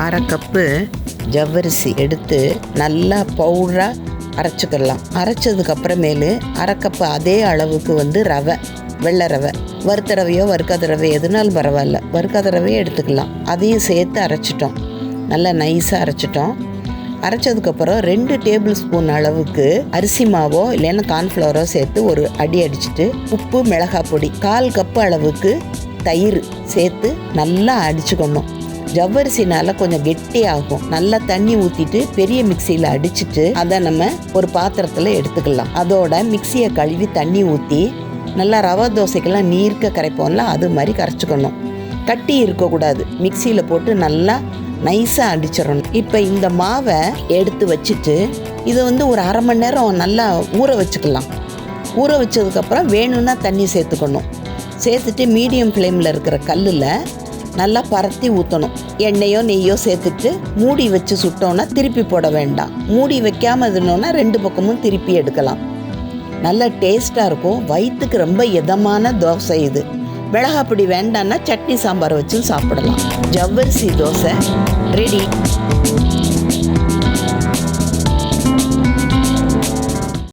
1/2 cup ஜவ்வரிசி எடுத்து நல்லா பவுடராக அரைச்சிக்கலாம். அரைச்சதுக்கப்புறமேலு 1/2 கப்பு அதே அளவுக்கு ரவை, வெள்ளை ரவை, வறுத்த ரவையோ வறுக்காத ரவை எதுனாலும் பரவாயில்ல, வறுக்காத ரவையோ எடுத்துக்கலாம். அதையும் சேர்த்து அரைச்சிட்டோம். நல்லா நைஸாக அரைச்சிட்டோம். அரைச்சதுக்கப்புறம் 2 டேபிள் ஸ்பூன் அளவுக்கு அரிசி மாவோ இல்லைன்னா கார்ன்ஃப்ளவரோ சேர்த்து ஒரு அடி அடிச்சுட்டு, உப்பு, மிளகாய் பொடி, 1/4 கப்பு அளவுக்கு தயிர் சேர்த்து நல்லா அடிச்சுக்கணும். ஜவ்வரிசினால கொஞ்சம் கெட்டியாகும். நல்லா தண்ணி ஊற்றிட்டு பெரிய மிக்சியில் அடிச்சுட்டு அதை நம்ம ஒரு பாத்திரத்தில் எடுத்துக்கலாம். அதோட மிக்சியை கழுவி தண்ணி ஊற்றி நல்லா ரவை தோசைக்கெல்லாம் நீர்க்க கரைப்போம்ல, அது மாதிரி கரைச்சிக்கணும். கட்டி இருக்கக்கூடாது. மிக்சியில் போட்டு நல்லா நைஸாக அடிச்சிடணும். இப்போ இந்த மாவை எடுத்து வச்சுட்டு இதை ஒரு 1/2 மணி நேரம் நல்லா ஊற வச்சுக்கலாம். ஊற வச்சதுக்கப்புறம் வேணும்னா தண்ணி சேர்த்துக்கணும். சேர்த்துட்டு மீடியம் ஃப்ளேமில் இருக்கிற கல்லில் நல்லா பரத்தி ஊற்றணும். எண்ணெயோ நெய்யோ சேர்த்துட்டு மூடி வச்சு சுட்டோன்னா திருப்பி போட வேண்டாம். மூடி வைக்காமல் இருந்தோன்னா 2 பக்கமும் திருப்பி எடுக்கலாம். நல்லா டேஸ்ட்டாக இருக்கும். வயிற்றுக்கு ரொம்ப இதமான தோசை இது. மிளகாப்பொடி வேண்டான்னா சட்னி சாம்பார் வச்சும் சாப்பிடலாம். ஜவ்வரிசி தோசை ரெடி.